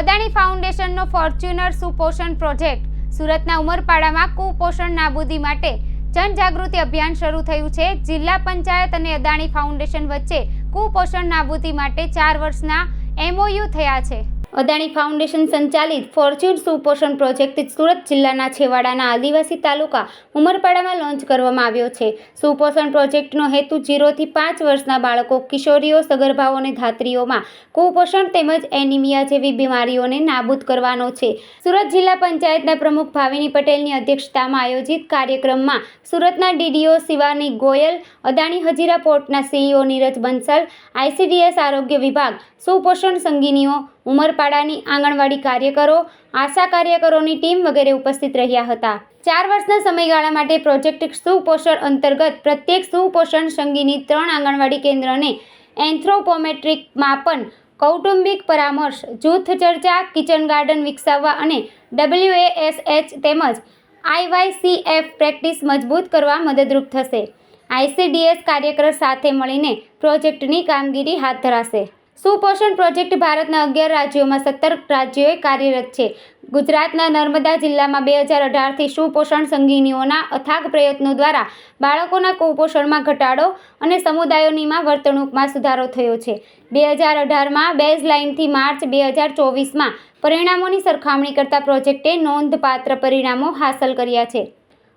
Adani ફાઉન્ડેશનનો Fortuner સુપોષણ project સુરતના ઉમરપાડામાં કુપોષણ નાબૂદી માટે જનજાગૃતિ અભિયાન શરૂ થયું છે। જિલ્લા પંચાયત અને અદાણી ફાઉન્ડેશન વચ્ચે કુપોષણ નાબૂદી માટે 4 વર્ષના MOU થયા છે। અદાણી ફાઉન્ડેશન સંચાલિત ફોર્ચ્યુન સુપોષણ પ્રોજેક્ટ સુરત જિલ્લાના છેવાડાના આદિવાસી તાલુકા ઉમરપાડામાં લોન્ચ કરવામાં આવ્યો છે। સુપોષણ પ્રોજેક્ટનો હેતુ 0 થી 5 વર્ષના બાળકો, કિશોરીઓ, સગર્ભાઓ અને ધાત્રીઓમાં કુપોષણ તેમજ એનિમિયા જેવી બીમારીઓને નાબૂદ કરવાનો છે। સુરત જિલ્લા પંચાયતના પ્રમુખ ભાવિની પટેલની અધ્યક્ષતામાં આયોજિત કાર્યક્રમમાં સુરતના DDO Shivani Goyal, Adani Hazira પોર્ટના CEO Neeraj Bansal, ICDS આરોગ્ય વિભાગ, સુપોષણ સંગીનીઓ, ઉમરપાડાની આંગણવાડી કાર્યકરો, આશા કાર્યકરોની ટીમ વગેરે ઉપસ્થિત રહ્યા હતા। 4 વર્ષના સમયગાળા માટે પ્રોજેક્ટ સુપોષણ અંતર્ગત પ્રત્યેક સુપોષણ સંગીની 3 આંગણવાડી કેન્દ્રને એન્થ્રોપોમેટ્રિક માપન, કૌટુંબિક પરામર્શ, જૂથ ચર્ચા, કિચન ગાર્ડન વિકસાવવા અને WASH તેમજ IYCF પ્રેક્ટિસ મજબૂત કરવા મદદરૂપ થશે। ICDS કાર્યકર સાથે મળીને પ્રોજેક્ટની કામગીરી હાથ ધરાશે। સુપોષણ પ્રોજેક્ટ ભારતના 11 રાજ્યોમાં 17 રાજ્યોએ કાર્યરત છે। ગુજરાતના નર્મદા જિલ્લામાં 2018થી સુપોષણ સંગીનીઓના અથાગ પ્રયત્નો દ્વારા બાળકોના કુપોષણમાં ઘટાડો અને સમુદાયોનીમાં વર્તણૂકમાં સુધારો થયો છે। 2018માં બેઝલાઇનથી માર્ચ 2024માં પરિણામોની સરખામણી કરતા પ્રોજેક્ટે નોંધપાત્ર પરિણામો હાંસલ કર્યા છે।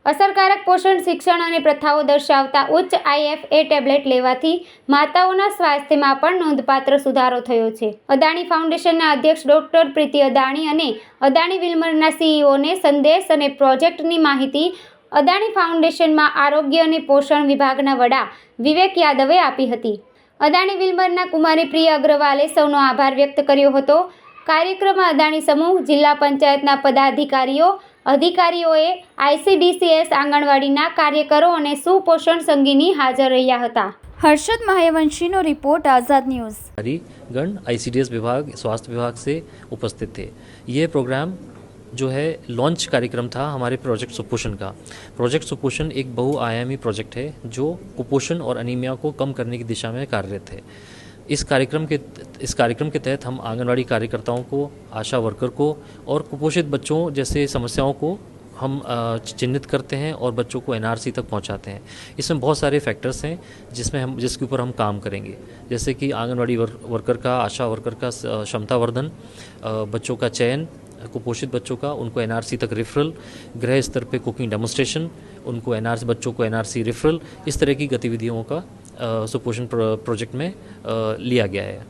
અસરકારક પોષણ શિક્ષણ અને પ્રથાઓ દર્શાવતા ઉચ્ચ IFA ટેબ્લેટ લેવાથી માતાઓના સ્વાસ્થ્યમાં પણ નોંધપાત્ર સુધારો થયો છે। અદાણી ફાઉન્ડેશનના અધ્યક્ષ ડોક્ટર પ્રીતિ અદાણી અને અદાણી વિલ્મરના CEOને સંદેશ અને પ્રોજેક્ટની માહિતી અદાણી ફાઉન્ડેશનમાં આરોગ્ય અને પોષણ વિભાગના વડા વિવેક યાદવે આપી હતી। અદાણી વિલ્મરના કુમારી પ્રિયા અગ્રવાલે સૌનો આભાર વ્યક્ત કર્યો હતો। કાર્યક્રમમાં અદાણી સમૂહ, જિલ્લા પંચાયતના પદાધિકારીઓ, અધિકારીઓએ, ICDCS આંગણવાડીના કાર્યકરો અને સુપોષણ સંગીની હાજર રહ્યા હતા। हर्षद महायवंशी रिपोर्ट आज़ाद न्यूज़। गण ICDS विभाग, स्वास्थ्य विभाग से उपस्थित थे। ये प्रोग्राम जो है लॉन्च कार्यक्रम था हमारे प्रोजेक्ट सुपोषण का। प्रोजेक्ट सुपोषण एक बहुआयामी प्रोजेक्ट है जो कुपोषण और अनीमिया को कम करने की दिशा में कार्यरत है। इस कार्यक्रम के तहत हम आंगनवाड़ी कार्यकर्ताओं को, आशा वर्कर को और कुपोषित बच्चों जैसे समस्याओं को हम चिन्हित करते हैं और बच्चों को NRC तक पहुंचाते हैं। इसमें बहुत सारे फैक्टर्स हैं जिसके ऊपर हम काम करेंगे, जैसे कि आंगनवाड़ी वर्कर का, आशा वर्कर का क्षमता वर्धन, बच्चों का चयन, कुपोषित बच्चों का उनको NRC तक रिफरल, गृह स्तर पे कुकिंग डेमोन्स्ट्रेशन, उनको बच्चों को NRC रिफरल, इस तरह की गतिविधियों का सुपोषण प्रोजेक्ट में लिया गया है।